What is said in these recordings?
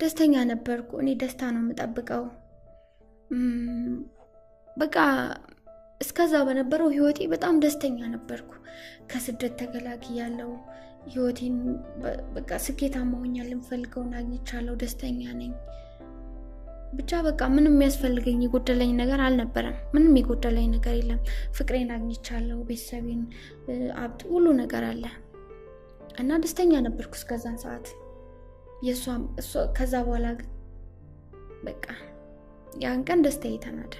ደስተኛ ነበርኩ። እኔ ደስታ ነው የምጠብቀው። በቃ እስከዛ በነበረው ህይወቴ በጣም ደስተኛ ነበርኩ። ከስደት ተገላግያለሁ። ህይወቴን በቃ ስኬታማ ሆኛለሁ። የምፈልገውን አግኝቻለሁ። ደስተኛ ነኝ። ብቻ በቃ ምንም የሚያስፈልገኝ የጎደለኝ ነገር አልነበረም። ምንም የጎደለኝ ነገር የለም። ፍቅሬን አግኝቻለሁ። ቤተሰቤን፣ አብጥ ሁሉ ነገር አለ እና ደስተኛ ነበርኩ እስከዛን ሰዓት። ከዛ በኋላ ግን በቃ ያን ቀን ደስታዬ ተናደ።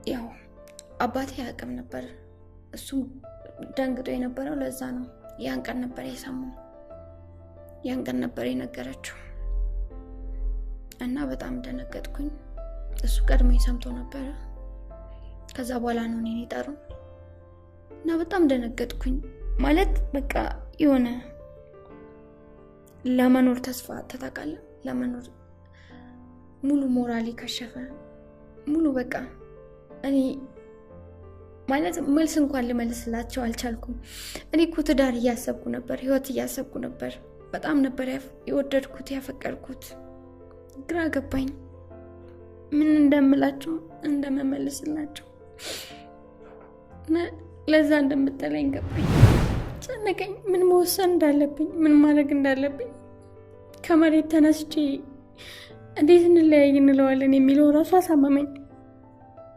ያው አባቴ ያቅም ነበር። እሱም ደንግጦ የነበረው ለዛ ነው። ያን ቀን ነበር የሰማው። ያን ቀን ነበር የነገረችው እና በጣም ደነገጥኩኝ። እሱ ቀድሞ ሰምቶ ነበረ። ከዛ በኋላ ነው እኔን የጠሩኝ እና በጣም ደነገጥኩኝ። ማለት በቃ የሆነ ለመኖር ተስፋ ተታቃለ። ለመኖር ሙሉ ሞራሊ ከሸፈ። ሙሉ በቃ እኔ ማለት መልስ እንኳን ልመልስላቸው አልቻልኩም። እኔ እኮ ትዳር እያሰብኩ ነበር፣ ህይወት እያሰብኩ ነበር። በጣም ነበር የወደድኩት ያፈቀርኩት። ግራ ገባኝ ምን እንደምላቸው እንደመመልስላቸው። ለዛ እንደምጠላኝ ገባኝ። ጨነቀኝ። ምን መወሰን እንዳለብኝ፣ ምን ማድረግ እንዳለብኝ። ከመሬት ተነስቼ እንዴት እንለያይ እንለዋለን የሚለው ራሱ አሳመመኝ።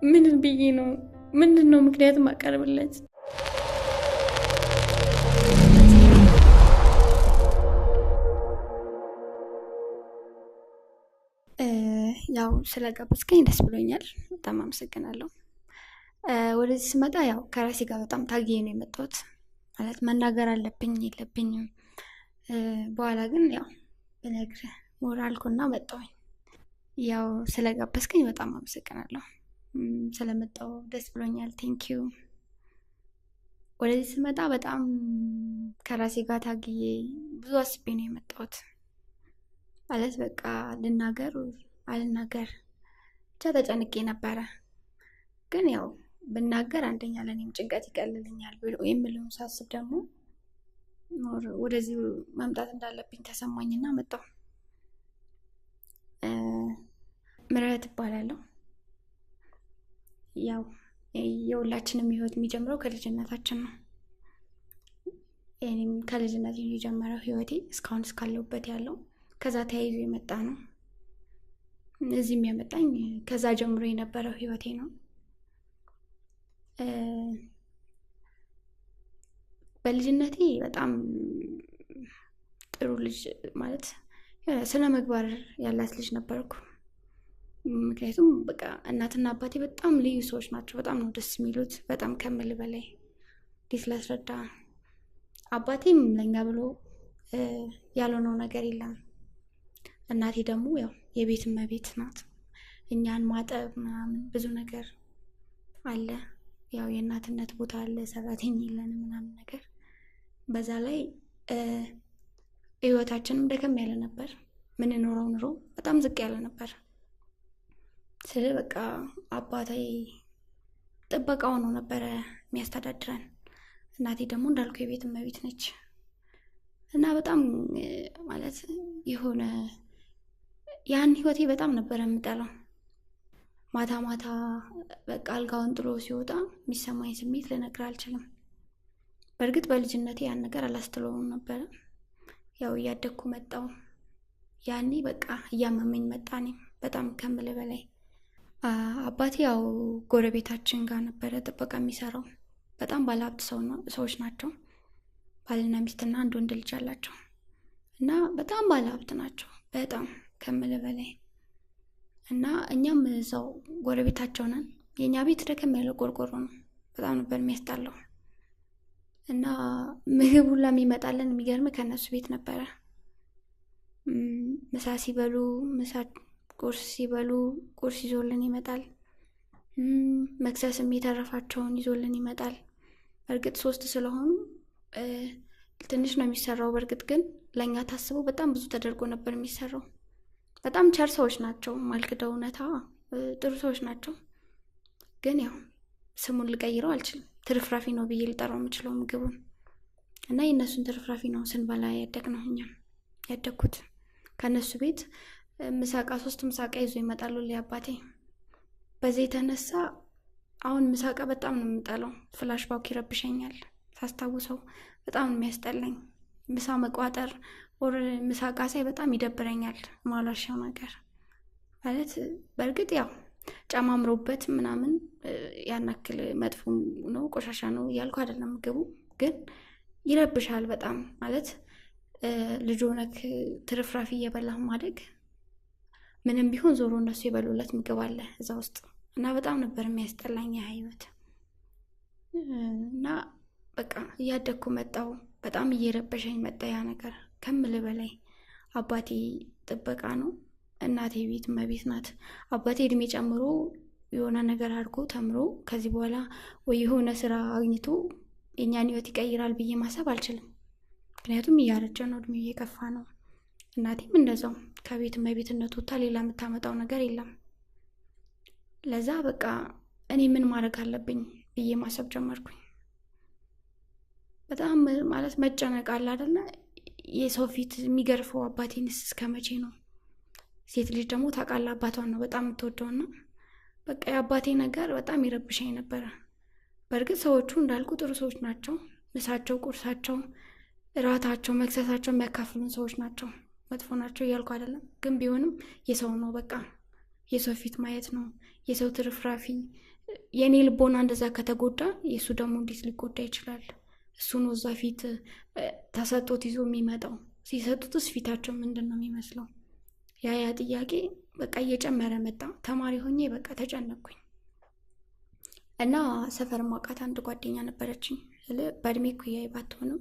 ምን ብዬ ነው? ምንድን ነው ምክንያት ማቀርብለት? ያው ስለጋበዝከኝ ደስ ብሎኛል። በጣም አመሰግናለሁ። ወደዚህ ስመጣ ያው ከራሴ ጋር በጣም ታግዬ ነው የመጣሁት። ማለት መናገር አለብኝ የለብኝም። በኋላ ግን ያው ብነግርህ ሞራልኩና መጣሁኝ። ያው ስለጋበዝከኝ በጣም አመሰግናለሁ። ስለመጣሁ ደስ ብሎኛል። ቴንኪዩ። ወደዚህ ስመጣ በጣም ከራሴ ጋር ታግዬ ብዙ አስቤ ነው የመጣሁት። ማለት በቃ ልናገር አልናገር ብቻ ተጨንቄ ነበረ። ግን ያው ብናገር አንደኛ ለእኔም ጭንቀት ይቀልልኛል የምለውን ሳስብ ደግሞ ወደዚህ መምጣት እንዳለብኝ ተሰማኝና መጣሁ። ምህረት እባላለሁ። ያው የሁላችንም ህይወት የሚጀምረው ከልጅነታችን ነው። እኔም ከልጅነቴ ነው የጀመረው ህይወቴ እስካሁን እስካለሁበት ያለው ከዛ ተያይዞ የመጣ ነው። እዚህም ያመጣኝ ከዛ ጀምሮ የነበረው ህይወቴ ነው። በልጅነቴ በጣም ጥሩ ልጅ ማለት ስነ ምግባር ያላት ልጅ ነበርኩ። ምክንያቱም በቃ እናትና አባቴ በጣም ልዩ ሰዎች ናቸው። በጣም ነው ደስ የሚሉት። በጣም ከምል በላይ እንዴት ላስረዳ። አባቴም ለኛ ብሎ ያልሆነው ነገር የለም። እናቴ ደግሞ ያው የቤት እመቤት ናት። እኛን ማጠብ ምናምን ብዙ ነገር አለ። ያው የእናትነት ቦታ አለ። ሰራተኛ የለንም ምናምን ነገር። በዛ ላይ ህይወታችንም ደከም ያለ ነበር። ምንኖረው ኑሮ በጣም ዝቅ ያለ ነበር። ስለ በቃ አባቴ ጥበቃው ነው ነበረ የሚያስተዳድረን። እናቴ ደግሞ እንዳልኩ የቤት እመቤት ነች እና በጣም ማለት የሆነ ያን ህይወቴ በጣም ነበረ የምጠላው። ማታ ማታ በቃ አልጋውን ጥሎ ሲወጣ የሚሰማኝ ስሜት ልነግር አልችልም። በእርግጥ በልጅነቴ ያን ነገር አላስተውለውም ነበረ። ያው እያደግኩ መጣሁ። ያኔ በቃ እያመመኝ መጣ። እኔም በጣም ከምል በላይ አባቴ ያው ጎረቤታችን ጋር ነበረ ጥበቃ የሚሰራው። በጣም ባለሀብት ሰዎች ናቸው። ባልና ሚስትና አንድ ወንድ ልጅ አላቸው እና በጣም ባለሀብት ናቸው። በጣም ከምል በላይ እና እኛም እዛው ጎረቤታቸው ነን። የኛ ቤት ደከም ያለ ቆርቆሮ ነው። በጣም ነበር የሚያስጣለው እና ምግብ ሁላ የሚመጣልን የሚገርም ከነሱ ቤት ነበረ። ምሳ ሲበሉ ምሳ፣ ቁርስ ሲበሉ ቁርስ ይዞልን ይመጣል። መክሰስም የተረፋቸውን ይዞልን ይመጣል። በእርግጥ 3 ስለሆኑ ትንሽ ነው የሚሰራው። በእርግጥ ግን ለእኛ ታስበው በጣም ብዙ ተደርጎ ነበር የሚሰራው። በጣም ቸር ሰዎች ናቸው። ማልክደው እውነታ ጥሩ ሰዎች ናቸው። ግን ያው ስሙን ልቀይረው አልችልም። ትርፍራፊ ነው ብዬ ልጠራው የምችለው ምግቡን እና የእነሱን ትርፍራፊ ነው ስንበላ ያደግነው። እኛም ያደግኩት ከእነሱ ቤት ምሳቃ 3 ምሳቃ ይዞ ይመጣሉ አባቴ። በዚህ የተነሳ አሁን ምሳቃ በጣም ነው የምጠላው። ፍላሽ ባክ ይረብሸኛል ሳስታውሰው፣ በጣም ነው የሚያስጠላኝ። ምሳ መቋጠር ወር ምሳቃ ሳይ በጣም ይደብረኛል። ማላሻው ነገር ማለት በእርግጥ ያው ጨማምሮበት ምናምን ያናክል መጥፎ ነው ቆሻሻ ነው እያልኩ አይደለም። ምግቡ ግን ይረብሻል በጣም ማለት ልጅ ሆነክ ትርፍራፊ እየበላህ ማደግ ምንም ቢሆን ዞሮ እነሱ የበሉለት ምግብ አለ እዛ ውስጥ እና በጣም ነበር የሚያስጠላኝ ያ ህይወት። እና በቃ እያደግኩ መጣሁ። በጣም እየረበሸኝ መጣ ያ ነገር ከምል በላይ። አባቴ ጥበቃ ነው፣ እናቴ ቤት እመቤት ናት። አባቴ እድሜ ጨምሮ የሆነ ነገር አድርጎ ተምሮ ከዚህ በኋላ ወይ የሆነ ስራ አግኝቶ የኛን ህይወት ይቀይራል ብዬ ማሰብ አልችልም። ምክንያቱም እያረጀ ነው፣ እድሜው እየከፋ ነው። እናቴም እንደዛው ከቤት እመቤትነት ወጥታ ሌላ የምታመጣው ነገር የለም። ለዛ በቃ እኔ ምን ማድረግ አለብኝ ብዬ ማሰብ ጀመርኩኝ። በጣም ማለት መጨነቅ አለ አይደለ? የሰው ፊት የሚገርፈው አባቴንስ እስከ መቼ ነው? ሴት ልጅ ደግሞ ታውቃለህ አባቷን ነው በጣም የምትወደውና በቃ የአባቴ ነገር በጣም ይረብሸኝ ነበረ። በእርግጥ ሰዎቹ እንዳልኩ ጥሩ ሰዎች ናቸው። ምሳቸው፣ ቁርሳቸው፣ እራታቸው፣ መክሰሳቸው የሚያካፍሉን ሰዎች ናቸው። መጥፎ ናቸው እያልኩ አይደለም፣ ግን ቢሆንም የሰው ነው በቃ የሰው ፊት ማየት ነው፣ የሰው ትርፍራፊ። የኔ ልቦና እንደዛ ከተጎዳ የእሱ ደግሞ እንዴት ሊጎዳ ይችላል? እሱ ነው እዛ ፊት ተሰጦት ይዞ የሚመጣው። ሲሰጡትስ ፊታቸው ምንድን ነው የሚመስለው? ያ ጥያቄ በቃ እየጨመረ መጣ። ተማሪ ሆኜ በቃ ተጨነቅኩኝ እና ሰፈር ማውቃት አንድ ጓደኛ ነበረችኝ። በእድሜ እኩያዬ ባትሆንም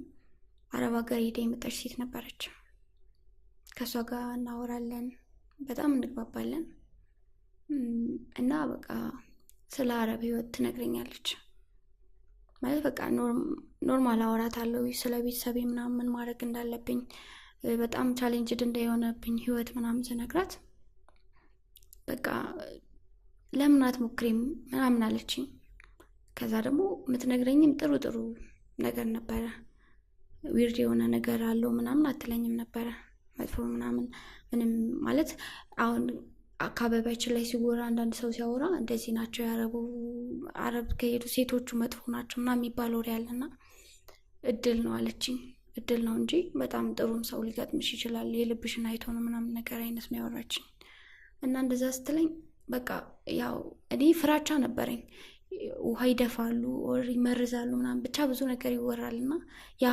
አረብ ሀገር ሄዳ የመጣች ሴት ነበረች። ከእሷ ጋር እናወራለን፣ በጣም እንግባባለን እና በቃ ስለ አረብ ህይወት ትነግረኛለች። ማለት በቃ ኖርማል አወራት አለው ስለ ቤተሰቤ ምናምን ማድረግ እንዳለብኝ፣ በጣም ቻሌንጅድ እንደሆነብኝ ህይወት ምናምን ስነግራት በቃ ለምን አትሞክሪም ምናምን አለችኝ። ከዛ ደግሞ የምትነግረኝም ጥሩ ጥሩ ነገር ነበረ። ዊርድ የሆነ ነገር አለው ምናምን አትለኝም ነበረ። መጥፎ ምናምን ምንም ማለት አሁን አካባቢያችን ላይ ሲወራ አንዳንድ ሰው ሲያወራ እንደዚህ ናቸው አረብ ከሄዱ ሴቶቹ መጥፎ ናቸው ምናምን የሚባል ወሬ ያለና እድል ነው አለችኝ። እድል ነው እንጂ በጣም ጥሩም ሰው ሊገጥምሽ ይችላል፣ የልብሽን አይቶ ነው ምናምን ነገር አይነት ነው ያወራችኝ። እና እንደዛ ስትለኝ በቃ ያው እኔ ፍራቻ ነበረኝ። ውሃ ይደፋሉ ወር ይመርዛሉ ምናምን ብቻ ብዙ ነገር ይወራል እና ያ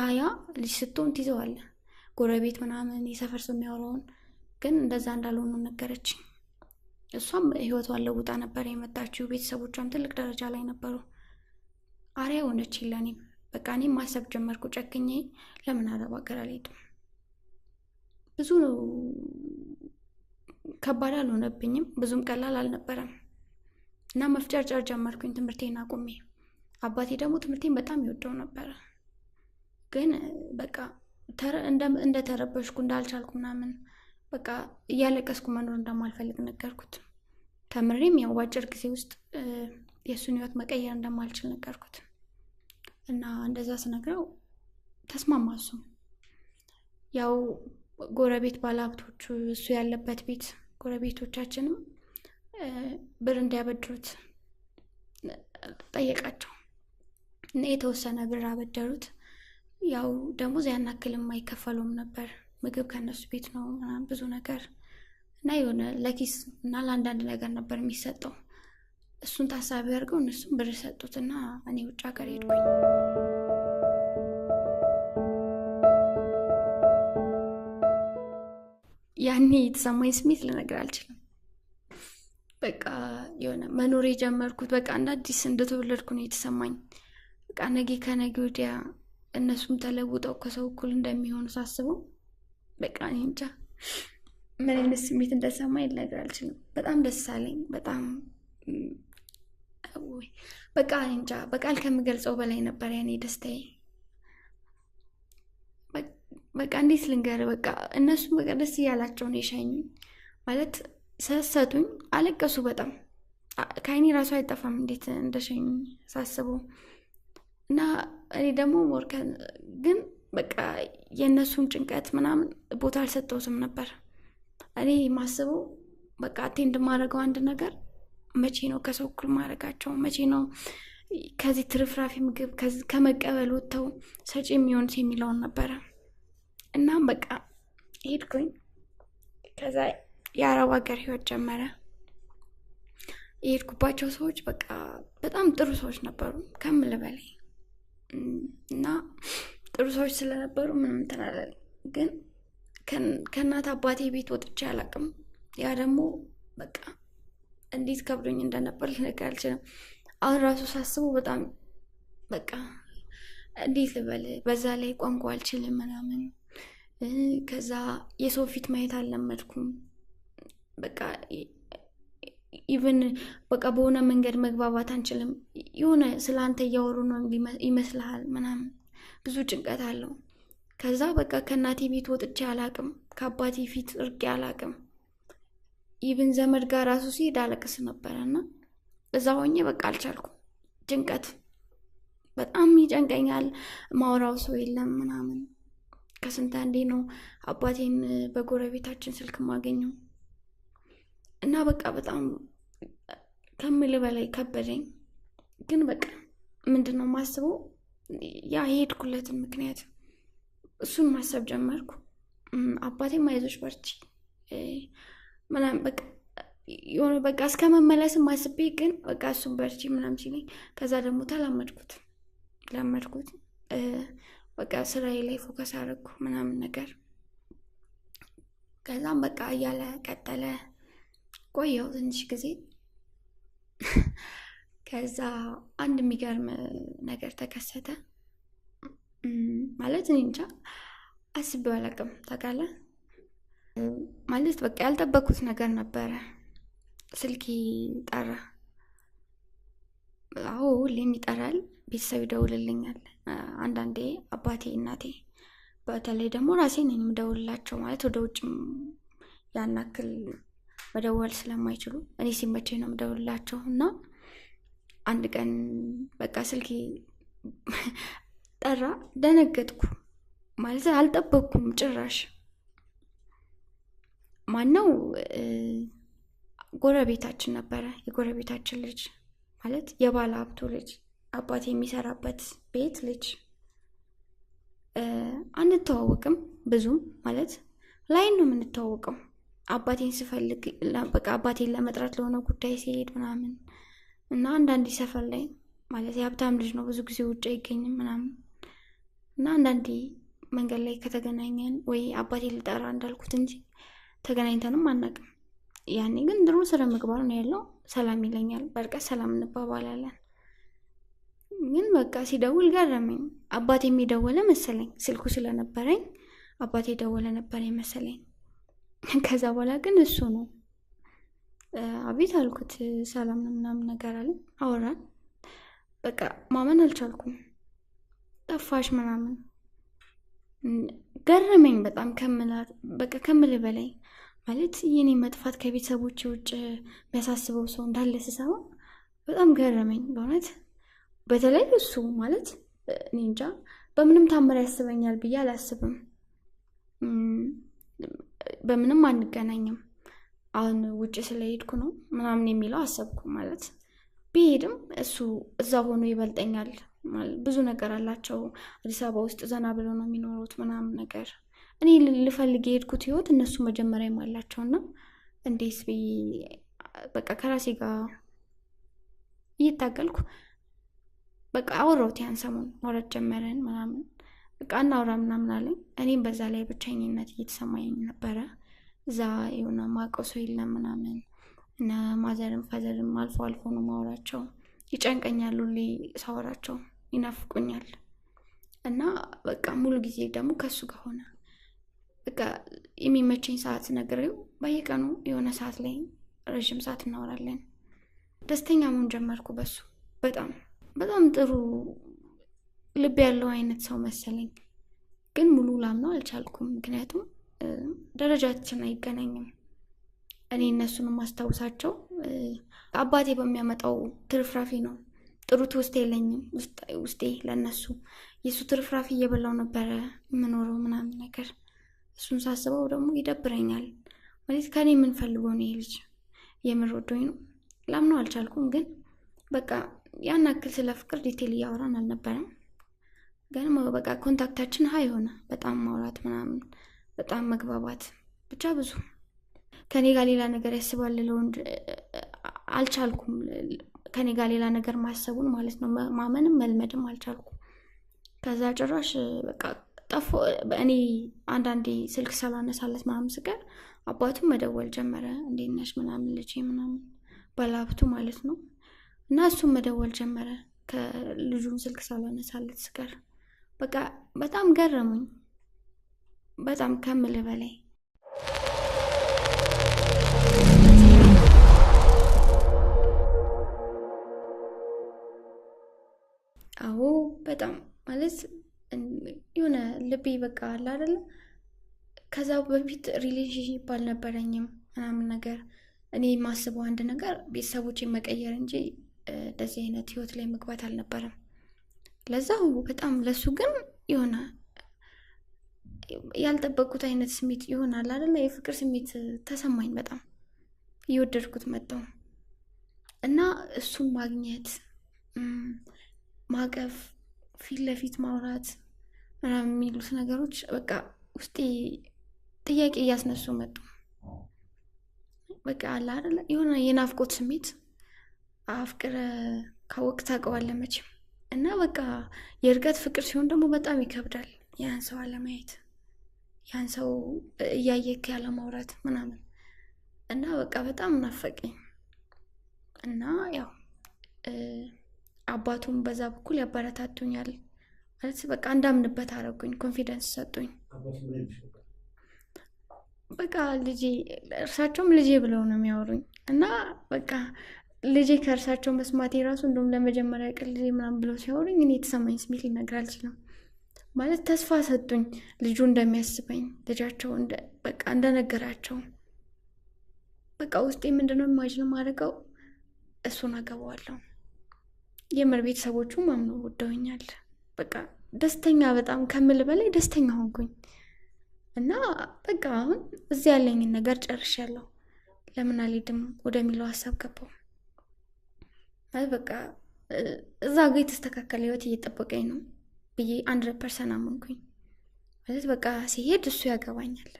ልጅ ስትሆን ትይዘዋለ ጎረቤት ምናምን የሰፈር ሰው የሚያወራውን። ግን እንደዛ እንዳልሆኑ ነገረችኝ። እሷም ህይወቷን ለውጣ ነበር የመጣችው። ቤተሰቦቿም ትልቅ ደረጃ ላይ ነበሩ። አሪያ ሆነች ለኔ። በቃ እኔም ማሰብ ጀመርኩ ጨክኜ ለምን አረብ ሀገር አልሄድም። ብዙ ከባድ አልሆነብኝም፣ ብዙም ቀላል አልነበረም እና መፍጨርጨር ጀመርኩኝ ትምህርቴን አቁሜ። አባቴ ደግሞ ትምህርቴን በጣም ይወደው ነበር። ግን በቃ እንደተረበሽኩ እንዳልቻልኩ ምናምን በቃ እያለቀስኩ መኖር እንደማልፈልግ ነገርኩት። ተምሬም ያው በአጭር ጊዜ ውስጥ የእሱን ህይወት መቀየር እንደማልችል ነገርኩት እና እንደዛ ስነግረው ተስማማ። እሱ ያው ጎረቤት ባለሀብቶቹ እሱ ያለበት ቤት ጎረቤቶቻችንም ብር እንዲያበድሩት ጠየቃቸው እና የተወሰነ ብር አበደሩት። ያው ደሞዝ ያናክልም አይከፈሉም ነበር። ምግብ ከነሱ ቤት ነው ምናምን ብዙ ነገር እና የሆነ ለኪስ እና ለአንዳንድ ነገር ነበር የሚሰጠው። እሱን ታሳቢ አድርገው እነሱም ብር ሰጡትና እኔ ውጭ ሀገር ሄድኩኝ። ያኔ የተሰማኝ ስሜት ልነግር አልችልም። በቃ የሆነ መኖር የጀመርኩት በቃ እንደ አዲስ እንደተወለድኩ ነው የተሰማኝ። በቃ ነገ ከነገ ወዲያ እነሱም ተለውጠው ከሰው እኩል እንደሚሆኑ ሳስበው በቃ እኔ እንጃ ምን አይነት ስሜት እንደሰማኝ ልነግር አልችልም። በጣም ደስ አለኝ። በጣም በቃ እኔ እንጃ በቃል ከምገልጸው በላይ ነበር ያኔ ደስታዬ። በቃ እንዴት ልንገር፣ በቃ እነሱም በቃ ደስ እያላቸው ነው የሻኙኝ። ማለት ሰሰቱኝ፣ አለቀሱ በጣም ከአይኔ ራሱ አይጠፋም እንዴት እንደሸኝ ሳስበው። እና እኔ ደግሞ ወርከን ግን በቃ የእነሱን ጭንቀት ምናምን ቦታ አልሰጠውትም ነበር። እኔ ማስበው በቃ አቴንድ ማድረገው አንድ ነገር መቼ ነው ከሰው እኩል ማድረጋቸው፣ መቼ ነው ከዚህ ትርፍራፊ ምግብ ከመቀበል ወጥተው ሰጪ የሚሆኑት የሚለውን ነበረ። እናም በቃ ሄድኩኝ። ከዛ የአረብ ሀገር ህይወት ጀመረ። የሄድኩባቸው ሰዎች በቃ በጣም ጥሩ ሰዎች ነበሩ ከምል በላይ። እና ጥሩ ሰዎች ስለነበሩ ምንም ተናላል። ግን ከእናት አባቴ ቤት ወጥቼ አላውቅም። ያ ደግሞ በቃ እንዴት ከብዶኝ እንደነበር ልነግር አልችልም። አሁን ራሱ ሳስበው በጣም በቃ እንዴት ልበል፣ በዛ ላይ ቋንቋ አልችልም ምናምን። ከዛ የሰው ፊት ማየት አልለመድኩም። በቃ ኢቭን በቃ በሆነ መንገድ መግባባት አንችልም። የሆነ ስለአንተ እያወሩ ነው ይመስልሃል ምናምን፣ ብዙ ጭንቀት አለው። ከዛ በቃ ከእናቴ ቤት ወጥቼ አላውቅም፣ ከአባቴ ፊት እርቄ አላውቅም። ኢቭን ዘመድ ጋር ራሱ ሲሄድ አለቅስ ነበረና እዛ ሆኜ በቃ አልቻልኩም። ጭንቀት በጣም ይጨንቀኛል። ማውራው ሰው የለም ምናምን። ከስንት አንዴ ነው አባቴን በጎረቤታችን ስልክ ማገኘው። እና በቃ በጣም ከምል በላይ ከበደኝ። ግን በቃ ምንድነው ማስበው ያ የሄድኩለትን ምክንያት እሱን ማሰብ ጀመርኩ። አባቴም አይዞሽ በርቺ ምናምን በቃ የሆነ በቃ እስከመመለስም አስቤ፣ ግን በቃ እሱን በርቺ ምናምን ሲለኝ ከዛ ደግሞ ለመድኩት። በቃ ስራዬ ላይ ፎከስ አደረኩ ምናምን ነገር። ከዛም በቃ እያለ ቀጠለ። ቆየው ትንሽ ጊዜ። ከዛ አንድ የሚገርም ነገር ተከሰተ። ማለት እኔ እንጃ አስቤው አላውቅም። ታውቃለህ ማለት በቃ ያልጠበኩት ነገር ነበረ። ስልኬ ጠራ። አዎ ሁሌም ይጠራል። ቤተሰብ ይደውልልኛል አንዳንዴ፣ አባቴ እናቴ። በተለይ ደግሞ ራሴ ነኝ የምደውልላቸው። ማለት ወደ ውጭም ያናክል መደወል ስለማይችሉ እኔ ሲመቸኝ ነው የምደውልላቸው። እና አንድ ቀን በቃ ስልኬ ጠራ። ደነገጥኩ። ማለት አልጠበቅኩም ጭራሽ። ማነው? ጎረቤታችን ነበረ። የጎረቤታችን ልጅ ማለት የባለ ሀብቱ ልጅ፣ አባቴ የሚሰራበት ቤት ልጅ። አንተዋወቅም ብዙም፣ ማለት ላይን ነው የምንተዋወቀው። አባቴን ስፈልግ በቃ አባቴን ለመጥራት ለሆነ ጉዳይ ሲሄድ ምናምን እና አንዳንዴ ሰፈር ላይ ማለት የሀብታም ልጅ ነው፣ ብዙ ጊዜ ውጭ አይገኝም ምናምን። እና አንዳንዴ መንገድ ላይ ከተገናኘን ወይ አባቴ ልጠራ እንዳልኩት እንጂ ተገናኝተንም አናውቅም። ያኔ ግን ድሮ ስለ ምግባር ነው ያለው። ሰላም ይለኛል፣ በርቀት ሰላም እንባባላለን። ግን በቃ ሲደውል ገረመኝ። አባቴ የሚደወለ መሰለኝ፣ ስልኩ ስለነበረኝ አባቴ ደወለ ነበረኝ መሰለኝ። ከዛ በኋላ ግን እሱ ነው። አቤት አልኩት። ሰላም ነው ምናምን ነገር አለ። አወራን። በቃ ማመን አልቻልኩም። ጠፋሽ ምናምን ገረመኝ በጣም ከምል በላይ። ማለት የኔ መጥፋት ከቤተሰቦች ውጭ የሚያሳስበው ሰው እንዳለ ስሰማ በጣም ገረመኝ በእውነት። በተለይ እሱ ማለት እኔ እንጃ በምንም ታምር ያስበኛል ብዬ አላስብም። በምንም አንገናኝም። አሁን ውጭ ስለሄድኩ ነው ምናምን የሚለው አሰብኩ። ማለት ቢሄድም እሱ እዛ ሆኖ ይበልጠኛል። ብዙ ነገር አላቸው። አዲስ አበባ ውስጥ ዘና ብለው ነው የሚኖሩት ምናምን ነገር። እኔ ልፈልግ የሄድኩት ህይወት እነሱ መጀመሪያም አላቸውና እንዴት በቃ ከራሴ ጋር እየታገልኩ በቃ አወራሁት። ያን ሰሞን ማውራት ጀመረን ምናምን በቃ እናውራ ምናምን አለኝ። እኔም በዛ ላይ ብቸኝነት እየተሰማኝ ነበረ። እዛ የሆነ ማውቀው ሰው የለም ምናምን። እና ማዘርም ፋዘርም አልፎ አልፎ ነው ማውራቸው። ይጨንቀኛል፣ ሁሌ ሳወራቸው ይናፍቁኛል። እና በቃ ሙሉ ጊዜ ደግሞ ከሱ ጋር ሆነ። በቃ የሚመቸኝ ሰዓት ነግሬው በየቀኑ የሆነ ሰዓት ላይ ረጅም ሰዓት እናወራለን። ደስተኛ መሆን ጀመርኩ በሱ። በጣም በጣም ጥሩ ልብ ያለው አይነት ሰው መሰለኝ። ግን ሙሉ ላምነው አልቻልኩም። ምክንያቱም ደረጃችን አይገናኝም። እኔ እነሱን ማስታውሳቸው አባቴ በሚያመጣው ትርፍራፊ ነው። ጥሩ ትውስታ የለኝም ውስጤ ለነሱ። የሱ ትርፍራፊ እየበላው ነበረ የምኖረው ምናምን ነገር። እሱን ሳስበው ደግሞ ይደብረኛል። ማለት ከኔ ምን ፈልጎ ነው ይሄ ልጅ? የምር ወዶኝ ነው? ላምነው አልቻልኩም። ግን በቃ ያን ያክል ስለ ፍቅር ዲቴል እያወራን አልነበረም። ግን በቃ ኮንታክታችን ሀይ ሆነ። በጣም ማውራት ምናምን፣ በጣም መግባባት፣ ብቻ ብዙ ከኔ ጋር ሌላ ነገር ያስባል ልለው አልቻልኩም። ከኔ ጋር ሌላ ነገር ማሰቡን ማለት ነው ማመንም መልመድም አልቻልኩም። ከዛ ጭራሽ በቃ ጠፎ እኔ አንዳንዴ ስልክ ሳላነሳለት ምናምን ስቀር አባቱም መደወል ጀመረ። እንዴት ነሽ ምናምን ልጄ ምናምን፣ ባለሀብቱ ማለት ነው። እና እሱም መደወል ጀመረ ከልጁን ስልክ ሳላነሳለት ስቀር። በቃ በጣም ገረሙኝ፣ በጣም ከምልህ በላይ። አዎ በጣም ማለት የሆነ ልቤ በቃ አለ አይደለ። ከዛ በፊት ሪሌሽንሺፕ አልነበረኝም ምናምን ነገር። እኔ የማስበው አንድ ነገር ቤተሰቦቼን መቀየር እንጂ እንደዚህ አይነት ህይወት ላይ መግባት አልነበረም። ለዛው በጣም ለሱ ግን የሆነ ያልጠበቁት አይነት ስሜት ይሆናል አይደለ። የፍቅር ስሜት ተሰማኝ። በጣም እየወደድኩት መጣሁ እና እሱን ማግኘት፣ ማቀፍ፣ ፊት ለፊት ማውራት ምናምን የሚሉት ነገሮች በቃ ውስጤ ጥያቄ እያስነሱ መጡ። በቃ አለ አይደለ የሆነ የናፍቆት ስሜት። አፍቅረ ካወቅ ታውቀዋለህ መቼም። እና በቃ የእርቀት ፍቅር ሲሆን ደግሞ በጣም ይከብዳል። ያን ሰው አለማየት፣ ያን ሰው እያየክ ያለ ማውራት ምናምን። እና በቃ በጣም ናፈቀኝ። እና ያው አባቱም በዛ በኩል ያበረታቱኛል ማለት በቃ እንዳምንበት አደረጉኝ፣ ኮንፊደንስ ሰጡኝ። በቃ ልጄ፣ እርሳቸውም ልጄ ብለው ነው የሚያወሩኝ። እና በቃ ልጄ ከእርሳቸው መስማቴ ራሱ እንደውም ለመጀመሪያ ቀን ልጄ ምናምን ብለው ሲያወሩኝ እኔ የተሰማኝ ስሜት ሊነግር አልችልም። ማለት ተስፋ ሰጡኝ፣ ልጁ እንደሚያስበኝ፣ ልጃቸው በቃ እንደነገራቸው። በቃ ውስጤ ምንድነው ኢማጂን ማድረገው እሱን አገባዋለሁ። የምር ቤተሰቦቹም አምነው ወደውኛል። በቃ ደስተኛ፣ በጣም ከምል በላይ ደስተኛ ሆንኩኝ። እና በቃ አሁን እዚህ ያለኝን ነገር ጨርሻለሁ፣ ለምን አልሄድም ወደሚለው ሀሳብ ገባሁ። ማለት በቃ እዛ ጋር የተስተካከለ ህይወት እየጠበቀኝ ነው ብዬ 100% አመንኩኝ። ማለት በቃ ሲሄድ እሱ ያገባኛል።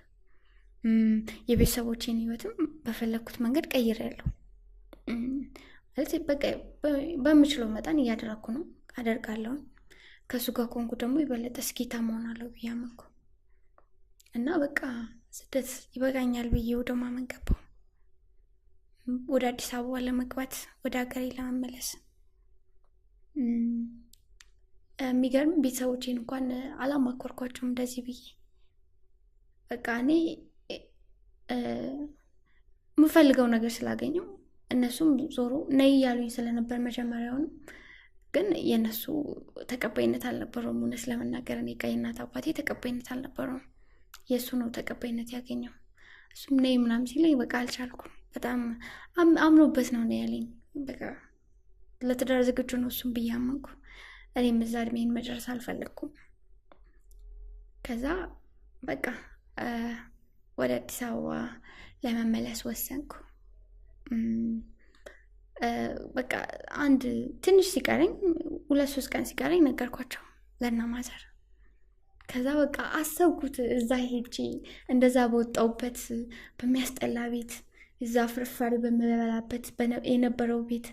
የቤተሰቦቼን ህይወትም በፈለግኩት መንገድ ቀይሬያለሁ። ማለት በቃ በምችለው መጠን እያደረኩ ነው፣ አደርጋለሁ። ከሱ ጋር ኮንኩ ደግሞ የበለጠ ስኬታማ እሆናለሁ ብዬ አመንኩ። እና በቃ ስደት ይበቃኛል ብዬ ወደ ማመን ገባሁ። ወደ አዲስ አበባ ለመግባት፣ ወደ ሀገሬ ለመመለስ። የሚገርም ቤተሰቦቼን እንኳን አላማከርኳቸውም እንደዚህ ብዬ። በቃ እኔ የምፈልገው ነገር ስላገኘው እነሱም ዞሮ ነይ ያሉኝ ስለነበር መጀመሪያውንም፣ ግን የእነሱ ተቀባይነት አልነበረውም። እውነት ለመናገር እኔ ጋር የእናት አባቴ ተቀባይነት አልነበረውም። የእሱ ነው ተቀባይነት ያገኘው። እሱም ነይ ምናምን ሲለኝ በቃ አልቻልኩም። በጣም አምኖበት ነው ያለኝ። በቃ ለትዳር ዝግጁ ነው እሱም ብዬ አመንኩ። እኔም እዛ እድሜን መጨረስ አልፈለግኩም። ከዛ በቃ ወደ አዲስ አበባ ለመመለስ ወሰንኩ። በቃ አንድ ትንሽ ሲቀረኝ 2-3 ቀን ሲቀረኝ ነገርኳቸው ለእናማዘር። ከዛ በቃ አሰብኩት እዛ ሄጄ እንደዛ በወጣውበት በሚያስጠላ ቤት፣ እዛ ፍርፋሪ በምበላበት የነበረው ቤት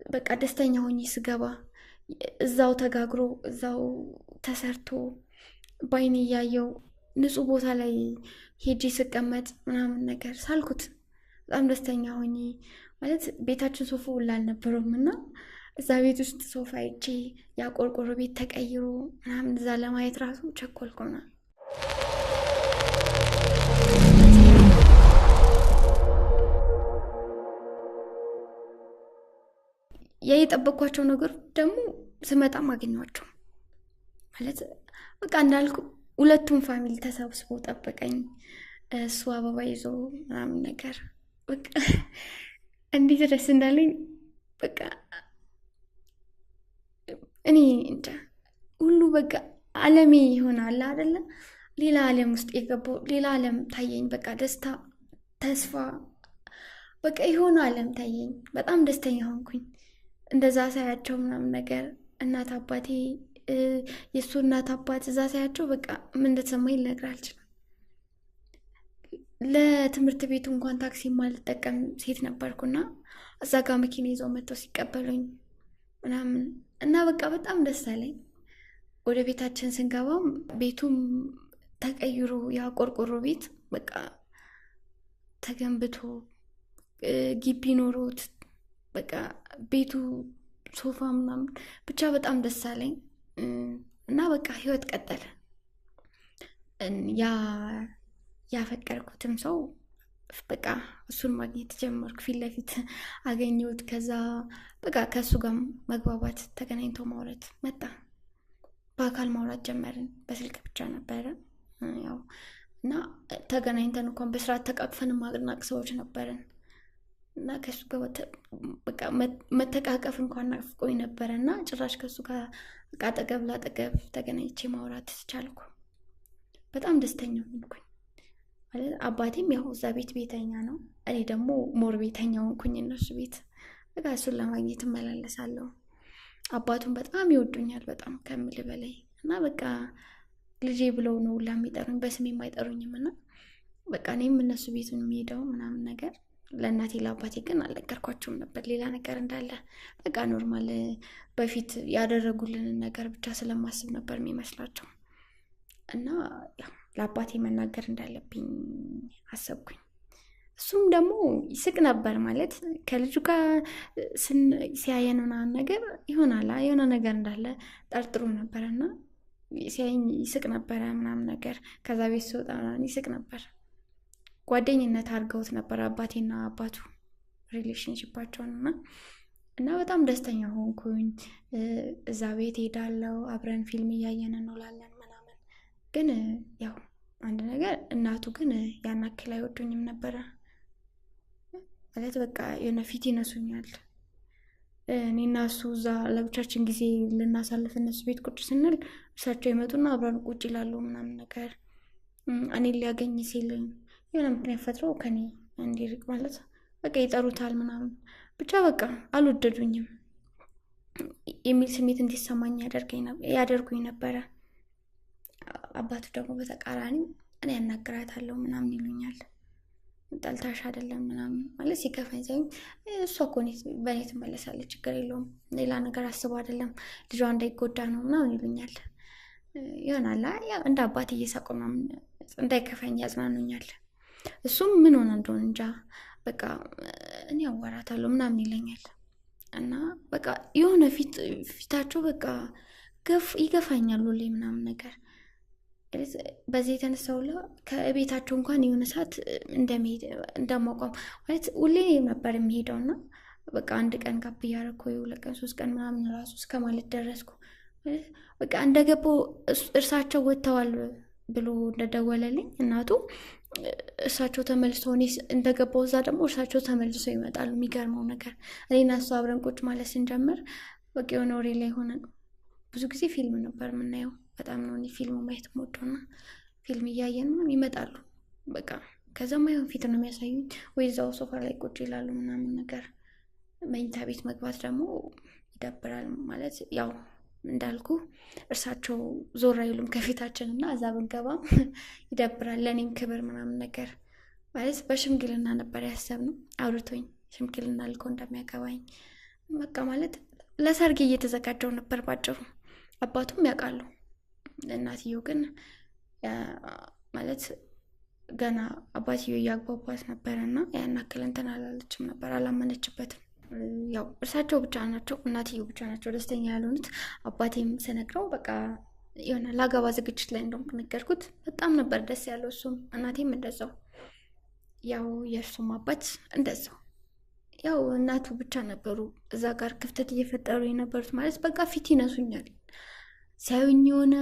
በቃ ደስተኛ ሆኜ ስገባ እዛው ተጋግሮ እዛው ተሰርቶ ባይኔ እያየው ንጹህ ቦታ ላይ ሄጄ ስቀመጥ ምናምን ነገር ሳልኩት በጣም ደስተኛ ሆኜ። ማለት ቤታችን ሶፋ ሁላ አልነበረውም እና እዛ ቤት ውስጥ ሶፋ አይቼ ያ ቆርቆሮ ቤት ተቀይሮ ምናምን እዛ ለማየት ራሱ ቸኮልኩና የጠበቅኳቸው ነገር ደግሞ ስመጣም አገኘኋቸው። ማለት በቃ እንዳልኩ ሁለቱም ፋሚሊ ተሰብስቦ ጠበቀኝ። እሱ አበባ ይዞ ምናምን ነገር በቃ እንዴት ደስ እንዳለኝ በቃ እኔ እንጃ ሁሉ በቃ ዓለሜ ይሆናል አይደለ? ሌላ ዓለም ውስጥ የገባው ሌላ ዓለም ታየኝ። በቃ ደስታ፣ ተስፋ በቃ የሆነ ዓለም ታየኝ። በጣም ደስተኛ ሆንኩኝ እንደዛ ሳያቸው ምናምን ነገር እናት አባቴ የእሱ እናት አባት እዛ ሳያቸው በቃ ምን እንደተሰማኝ ልነግርህ አልችልም። ለትምህርት ቤቱ እንኳን ታክሲ ማልጠቀም ሴት ነበርኩና እዛ ጋር መኪና ይዘው መጥተው ሲቀበሉኝ ምናምን እና በቃ በጣም ደስ አለኝ። ወደ ቤታችን ስንገባም ቤቱም ተቀይሮ ያ ቆርቆሮ ቤት በቃ ተገንብቶ ግቢ ኖሮት በቃ ቤቱ ሶፋ ምናምን ብቻ በጣም ደስ አለኝ እና በቃ ህይወት ቀጠለ። ያ ያፈቀርኩትም ሰው በቃ እሱን ማግኘት ጀመርኩ። ፊት ለፊት አገኘሁት። ከዛ በቃ ከእሱ ጋር መግባባት፣ ተገናኝቶ ማውራት መጣ። በአካል ማውራት ጀመርን። በስልክ ብቻ ነበረ ያው እና ተገናኝተን እንኳን በስርዓት ተቃቅፈን ማቅናቅ ሰዎች ነበርን እና ከሱ ጋር በቃ መተቃቀፍ እንኳን ናፍቆኝ ነበረ እና ጭራሽ ከሱ ጋር አጠገብ ላጠገብ ተገናኝቼ ማውራት ቻልኩ። በጣም ደስተኛ ሆንኩኝ። አባቴም ያው እዛ ቤተኛ ነው፣ እኔ ደግሞ ሞር ቤተኛ ሆንኩኝ እነሱ ቤት። በቃ እሱን ለማግኘት እመላለሳለሁ። አባቱን በጣም ይወዱኛል፣ በጣም ከምል በላይ እና በቃ ልጄ ብለው ነው ሁላ የሚጠሩኝ፣ በስሜም አይጠሩኝም እና በቃ እኔም እነሱ ቤት የሚሄደው ምናምን ነገር ለእናቴ ለአባቴ ግን አልነገርኳቸውም ነበር ሌላ ነገር እንዳለ። በቃ ኖርማል በፊት ያደረጉልንን ነገር ብቻ ስለማስብ ነበር የሚመስላቸው እና ያው ለአባቴ መናገር እንዳለብኝ አሰብኩኝ። እሱም ደግሞ ይስቅ ነበር ማለት ከልጁ ጋር ሲያየን ምናምን ነገር ይሆናል የሆነ ነገር እንዳለ ጠርጥሮ ነበረና ሲያየኝ ይስቅ ነበረ ምናምን ነገር። ከዛ ቤት ስወጣ ይስቅ ነበር። ጓደኝነት አድርገውት ነበር አባቴና አባቱ ሪሌሽንሽፓቸውን እና በጣም ደስተኛ ሆንኩኝ። እዛ ቤት ሄዳለው፣ አብረን ፊልም እያየን እንውላለን ምናምን። ግን ያው አንድ ነገር እናቱ ግን ያን ያክል አይወዱኝም ነበረ ማለት በቃ የሆነ ፊት ይነሱኛል። እኔና እሱ እዛ ለብቻችን ጊዜ ልናሳልፍ እነሱ ቤት ቁጭ ስንል እርሳቸው ይመጡና አብረን ቁጭ ይላሉ ምናምን ነገር። እኔ ሊያገኝ ሲል የሆነ ምክንያት ፈጥረው ከኔ እንዲርቅ ማለት በቃ ይጠሩታል ምናምን። ብቻ በቃ አልወደዱኝም የሚል ስሜት እንዲሰማኝ ያደርጉኝ ነበረ። አባቱ ደግሞ በተቃራኒው እኔ ያናግራታለሁ ምናምን ይሉኛል። ጠልታሽ አይደለም ምናምን ማለት ሲከፋኝ ሳይሆን እሷ እኮ በእኔ ትመለሳለች፣ ችግር የለውም፣ ሌላ ነገር አስበው አይደለም፣ ልጇ እንዳይጎዳ ነው ምናምን ይሉኛል። ይሆናል እንደ አባት እየሳቁ ምናምን እንዳይከፋኝ ያጽናኑኛል። እሱም ምን ሆነ እንደሆነ እንጃ በቃ እኔ አዋራታለሁ ምናምን ይለኛል እና በቃ የሆነ ፊታቸው በቃ ይገፋኛል ሁሌ ምናምን ነገር። በዚህ የተነሳው ከቤታቸው እንኳን የሆነ ሰዓት እንደማቋም ማለት ሁሌ ነበር የሚሄደው እና በቃ አንድ ቀን ጋብ እያደረኩ 2 ቀን 3 ቀን ምናምን ራሱ እስከ ማለት ደረስኩ። በቃ እንደገባው እርሳቸው ወጥተዋል ብሎ እንደደወለልኝ እናቱ እርሳቸው ተመልሰው እኔ እንደገባው እዛ ደግሞ እርሳቸው ተመልሰው ይመጣሉ። የሚገርመው ነገር እኔና እሱ አብረን ቁጭ ማለት ስንጀምር በቃ የሆነ ወሬ ላይ ሆነን ብዙ ጊዜ ፊልም ነበር የምናየው። በጣም ነው እኔ ፊልም ማየት የምወደውና ፊልም እያየን ይመጣሉ። በቃ ከዛም አይሆን ፊት ነው የሚያሳዩኝ ወይ እዛው ሶፋ ላይ ቁጭ ይላሉ ምናምን ነገር። መኝታ ቤት መግባት ደግሞ ይደብራል ማለት ያው እንዳልኩ እርሳቸው ዞር አይሉም ከፊታችን እና እዛ ብንገባም ይደብራል። ለእኔም ክብር ምናምን ነገር ማለት በሽምግልና ነበር ያሰብነው። አውርቶኝ ሽምግልና ልኮ እንደሚያገባኝ በቃ ማለት ለሰርግ እየተዘጋጀው ነበር ባጭሩ። አባቱም ያውቃሉ። እናትየው ግን ማለት ገና አባትየው እያግባባት ነበረና ያን ያክል እንትን አላለችም ነበር፣ አላመነችበትም። ያው እርሳቸው ብቻ ናቸው እናትየው ብቻ ናቸው ደስተኛ ያልሆኑት። አባቴም ስነግረው በቃ የሆነ ላገባ ዝግጅት ላይ እንደውም ነገርኩት። በጣም ነበር ደስ ያለው እሱም እናቴም እንደዛው። ያው የእርሱም አባት እንደዛው። ያው እናቱ ብቻ ነበሩ እዛ ጋር ክፍተት እየፈጠሩ የነበሩት ማለት በቃ ፊት ይነሱኛል ሲያዩኝ የሆነ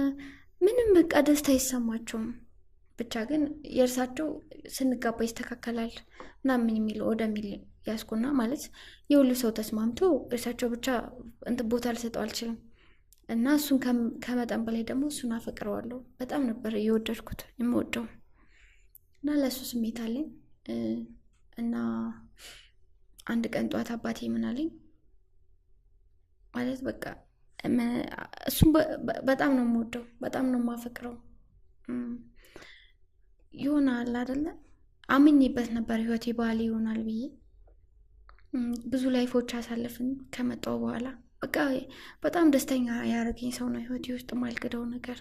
ምንም በቃ ደስታ አይሰማቸውም ብቻ ግን የእርሳቸው ስንጋባ ይስተካከላል ምናምን የሚለው ወደሚል ያስኩና ማለት የሁሉ ሰው ተስማምቶ እርሳቸው ብቻ እንትን ቦታ ልሰጠው አልችልም እና እሱን ከመጠን በላይ ደግሞ እሱን አፈቅረዋለሁ። በጣም ነበር የወደድኩት የምወደው እና ለእሱ ስሜት አለኝ። እና አንድ ቀን ጠዋት አባቴ ምን አለኝ ማለት በቃ እሱም በጣም ነው የምወደው፣ በጣም ነው የማፈቅረው። ይሆናል አይደለ አምኜበት ነበር ህይወቴ ባል ይሆናል ብዬ ብዙ ላይፎች አሳለፍን ከመጣው በኋላ በቃ በጣም ደስተኛ ያደረገኝ ሰው ነው ህይወቴ ውስጥ ማልገደው ነገር።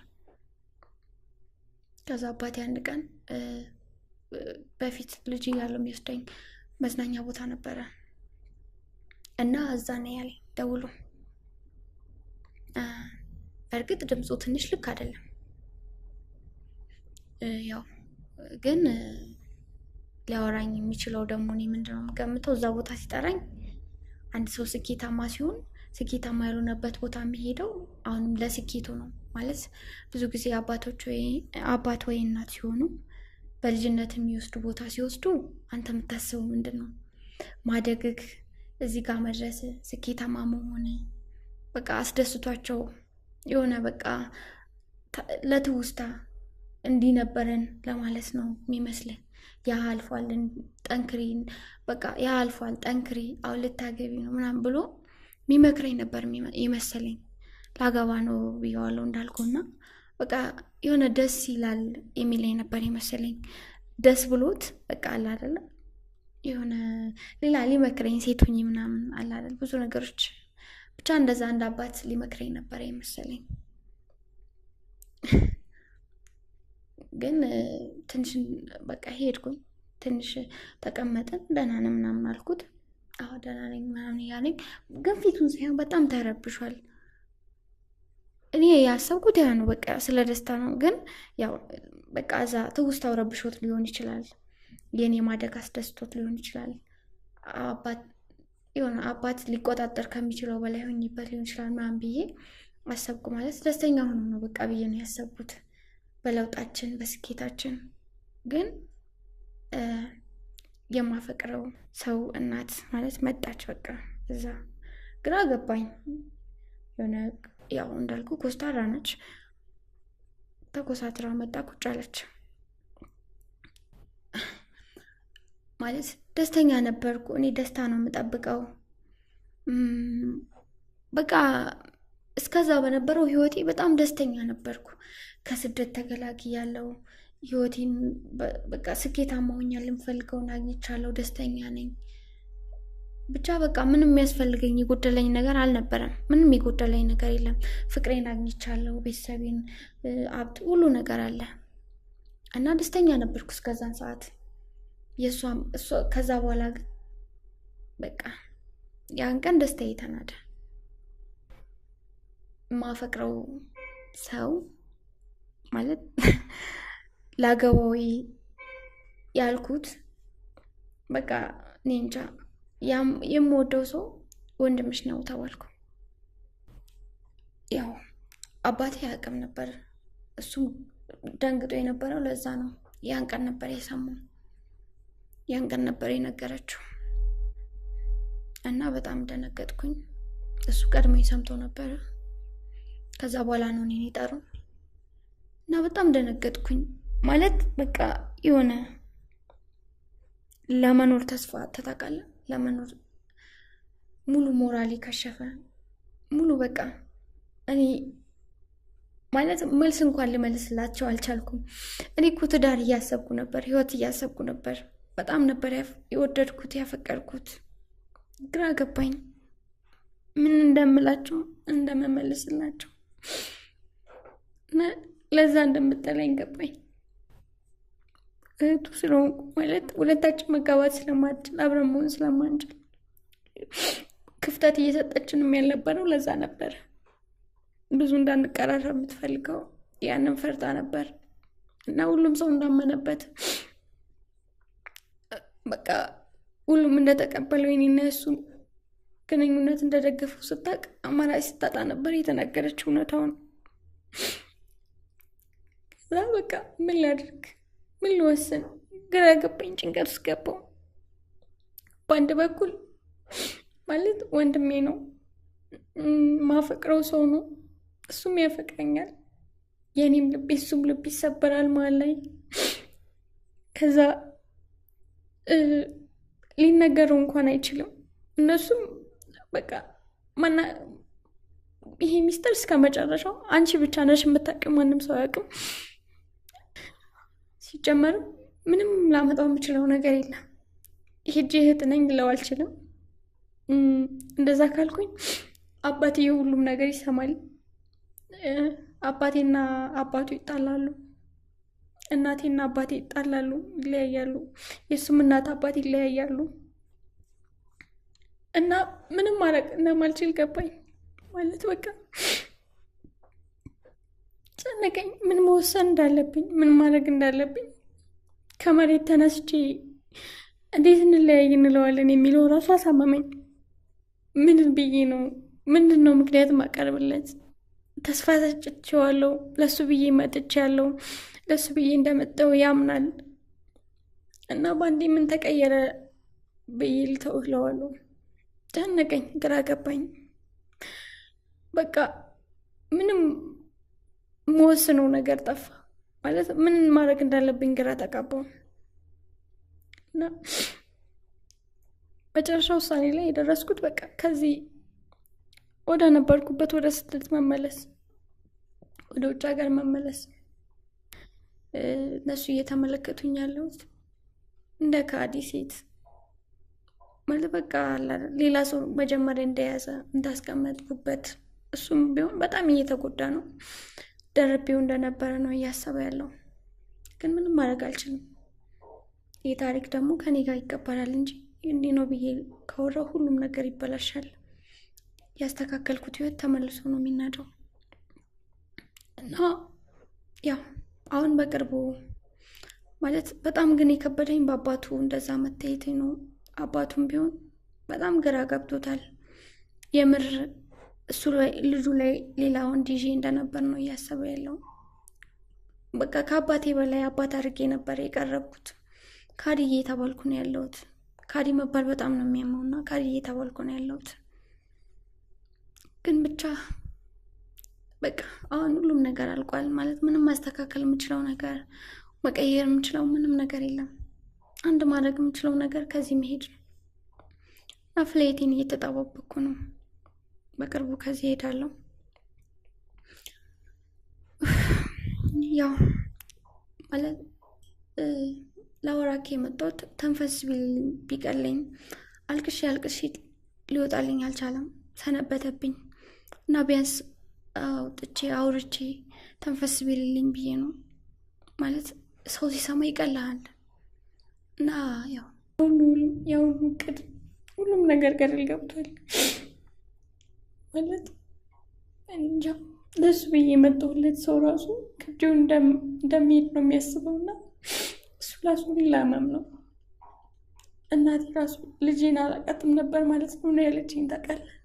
ከዛ አባቴ አንድ ቀን በፊት ልጅ እያለሁ የሚወስደኝ መዝናኛ ቦታ ነበረ እና እዛ ነው ያለኝ ደውሎ። እርግጥ ድምፁ ትንሽ ልክ አይደለም ያው ግን ሊያወራኝ የሚችለው ደግሞ እኔ ምንድነው የምገምተው እዛ ቦታ ሲጠራኝ አንድ ሰው ስኬታማ ሲሆን ስኬታማ ያልሆነበት ቦታ የሚሄደው አሁንም ለስኬቱ ነው ማለት። ብዙ ጊዜ አባት ወይ እናት ሲሆኑ በልጅነት የሚወስዱ ቦታ ሲወስዱ አንተ የምታስበው ምንድነው ማደግክ፣ እዚህ ጋር መድረስ፣ ስኬታማ መሆን በቃ አስደስቷቸው የሆነ በቃ ለትውስታ እንዲህ ነበረን ለማለት ነው የሚመስለን። ያ አልፏል ጠንክሪን በቃ ያ አልፏል ጠንክሪ አሁን ልታገቢ ነው ምናምን ብሎ የሚመክረኝ ነበር ይመስለኝ። ላገባ ነው ብየዋለሁ እንዳልኩና በቃ የሆነ ደስ ይላል የሚለኝ ነበር ይመስለኝ። ደስ ብሎት በቃ አለ አይደለ የሆነ ሌላ ሊመክረኝ ሴቱኝ ምናምን አለ አይደል ብዙ ነገሮች ብቻ እንደዛ አንድ አባት ሊመክረኝ ነበር ይመስለኝ። ግን ትንሽ በቃ ሄድኩኝ፣ ትንሽ ተቀመጥን፣ ደህና ነኝ ምናምን አልኩት። አዎ ደህና ነኝ ምናምን እያለኝ ግን ፊቱን ሳይሆን በጣም ተረብሿል። እኔ ያሰብኩት ያ ነው በቃ ስለ ደስታ ነው። ግን ያው በቃ እዛ ትውስታው ረብሾት ሊሆን ይችላል፣ የኔ ማደግ አስደስቶት ሊሆን ይችላል። አባት ሊቆጣጠር ከሚችለው በላይ ሆኝበት ሊሆን ይችላል ምናምን ብዬ አሰብኩ። ማለት ደስተኛ ሆኖ ነው በቃ ብዬ ነው ያሰብኩት በለውጣችን በስኬታችን። ግን የማፈቅረው ሰው እናት ማለት መጣች በቃ እዛ ግራ ገባኝ። የሆነ ያው እንዳልኩ ኮስታራ ነች፣ ተኮሳትራ መጣ ቁጭ አለች። ማለት ደስተኛ ነበርኩ እኔ፣ ደስታ ነው የምጠብቀው። በቃ እስከዛ በነበረው ህይወቴ በጣም ደስተኛ ነበርኩ። ከስደት ተገላግያለሁ፣ ህይወቴን በቃ ስኬታማ ሆኛለሁ፣ የምፈልገውን አግኝቻለሁ፣ ደስተኛ ነኝ። ብቻ በቃ ምንም የሚያስፈልገኝ የጎደለኝ ነገር አልነበረም። ምንም የጎደለኝ ነገር የለም። ፍቅሬን አግኝቻለሁ፣ ቤተሰቤን፣ ሀብት፣ ሁሉ ነገር አለ እና ደስተኛ ነበርኩ እስከዛን ሰዓት። ከዛ በኋላ ግን በቃ ያን ቀን ደስታዬ ተናደ። የማፈቅረው ሰው ማለት ላገባው ያልኩት በቃ እኔ እንጃ የምወደው ሰው ወንድምሽ ነው ተባልኩ። ያው አባቴ ያውቅም ነበር፣ እሱም ደንግጦ የነበረው ለዛ ነው። ያን ቀን ነበር የሰማው፣ ያን ቀን ነበር የነገረችው እና በጣም ደነገጥኩኝ። እሱ ቀድሞ ሰምቶ ነበር። ከዛ በኋላ ነው እኔን የጠሩኝ እና በጣም ደነገጥኩኝ። ማለት በቃ የሆነ ለመኖር ተስፋ ተታቃለ፣ ለመኖር ሙሉ ሞራሊ ከሸፈ፣ ሙሉ በቃ እኔ ማለት መልስ እንኳን ልመልስላቸው አልቻልኩም። እኔ እኮ ትዳር እያሰብኩ ነበር፣ ህይወት እያሰብኩ ነበር። በጣም ነበር የወደድኩት ያፈቀርኩት። ግራ ገባኝ ምን እንደምላቸው እንደመመልስላቸው። ለዛ እንደምጠላኝ ገባኝ። እህቱ ስለሆንኩ ማለት ሁለታችን መጋባት ስለማንችል አብረን መሆን ስለማንችል ክፍተት እየሰጠችንም ያልነበረው ለዛ ነበር። ብዙ እንዳንቀራረብ የምትፈልገው ያንን ፈርታ ነበር እና ሁሉም ሰው እንዳመነበት በቃ ሁሉም እንደተቀበለው የኔና እሱ ግንኙነት እንደደገፉ ስታውቅ አማራጭ ስታጣ ነበር የተናገረችው እውነታውን። ከዛ በቃ ምን ላድርግ ምን ልወስን ግራ ገባኝ፣ ጭንቀት ውስጥ ገባሁ። በአንድ በኩል ማለት ወንድሜ ነው፣ ማፈቅረው ሰው ነው፣ እሱም ያፈቅረኛል። የኔም ልብ እሱም ልብ ይሰበራል መሀል ላይ። ከዛ ሊነገረው እንኳን አይችልም። እነሱም በቃ ይሄ ሚስጥር እስከ መጨረሻው አንቺ ብቻ ነሽ የምታውቂው፣ ማንም ሰው አያውቅም። ሲጀመርም ምንም ላመጣው የምችለው ነገር የለም። ሄጄ እህት ነኝ ልለው አልችልም። እንደዛ ካልኩኝ አባቴ ሁሉም ነገር ይሰማል። አባቴና አባቱ ይጣላሉ፣ እናቴና አባቴ ይጣላሉ፣ ይለያያሉ። የእሱም እናት አባቴ ይለያያሉ። እና ምንም ማድረግ እንደማልችል ገባኝ። ማለት በቃ ጨነቀኝ። ምን መወሰን እንዳለብኝ፣ ምን ማድረግ እንዳለብኝ። ከመሬት ተነስቼ እንዴት እንለያይ እንለዋለን የሚለው ራሱ አሳመመኝ። ምን ብዬ ነው? ምንድን ነው ምክንያት ማቀርብለት? ተስፋ ሰጭቼዋለሁ። ለሱ ብዬ መጥቻለሁ። ለሱ ብዬ እንደመጣሁ ያምናል። እና በአንዴ ምን ተቀየረ ብዬ ልተው እለዋለሁ። ጨነቀኝ፣ ግራ ገባኝ። በቃ ምንም መወስነው ነገር ጠፋ። ማለት ምን ማድረግ እንዳለብኝ ግራ ተጋባሁ። እና መጨረሻ ውሳኔ ላይ የደረስኩት በቃ ከዚህ ወደ ነበርኩበት ወደ ስደት መመለስ፣ ወደ ውጭ ሀገር መመለስ። እነሱ እየተመለከቱኝ ያለሁት እንደ ከአዲ ሴት ማለት በቃ ሌላ ሰው መጀመሪያ እንደያዘ እንዳስቀመጥኩበት፣ እሱም ቢሆን በጣም እየተጎዳ ነው። ደርቤው እንደነበረ ነው እያሰበ ያለው። ግን ምንም ማድረግ አልችልም። ይህ ታሪክ ደግሞ ከኔ ጋር ይቀበላል እንጂ እንዲህ ነው ብዬ ካወራሁ ሁሉም ነገር ይበላሻል። ያስተካከልኩት ህይወት ተመልሶ ነው የሚናደው። እና ያው አሁን በቅርቡ ማለት በጣም ግን የከበደኝ በአባቱ እንደዛ መታየቴ ነው። አባቱም ቢሆን በጣም ግራ ገብቶታል። የምር እሱ ላይ ልጁ ላይ ሌላ ወንድ ይዤ እንደነበር ነው እያሰበ ያለው። በቃ ከአባቴ በላይ አባት አድርጌ ነበር የቀረብኩት። ካድዬ የተባልኩ ነው ያለሁት። ካዲ መባል በጣም ነው የሚያመውና ካድዬ የተባልኩ ነው ያለሁት። ግን ብቻ በቃ አሁን ሁሉም ነገር አልቋል። ማለት ምንም ማስተካከል የምችለው ነገር፣ መቀየር የምችለው ምንም ነገር የለም። አንድ ማድረግ የምችለው ነገር ከዚህ መሄድ ነው። እና ፍላይቴን እየተጣባበኩ ነው። በቅርቡ ከዚህ ሄዳለሁ። ያው ማለት ለወራኬ የመጣሁት ተንፈስ ቢቀለኝ አልቅሼ ሊወጣልኝ አልቻለም። ሰነበተብኝ እና ቢያንስ አውጥቼ አውርቼ ተንፈስ ቢልልኝ ብዬ ነው። ማለት ሰው ሲሰማ ይቀልሃል። እና ያው እቅድ ሁሉም ነገር ገደል ገብቷል። ማለት እንጃ ለሱ ብዬ የመጣሁለት ሰው ራሱ ከእጁ እንደሚሄድ ነው የሚያስበው። እና እሱ ራሱ ሌላ ህመም ነው። እናቴ ራሱ ልጄን አላውቃትም ነበር ማለት ነው ያለችኝ። ታውቃለህ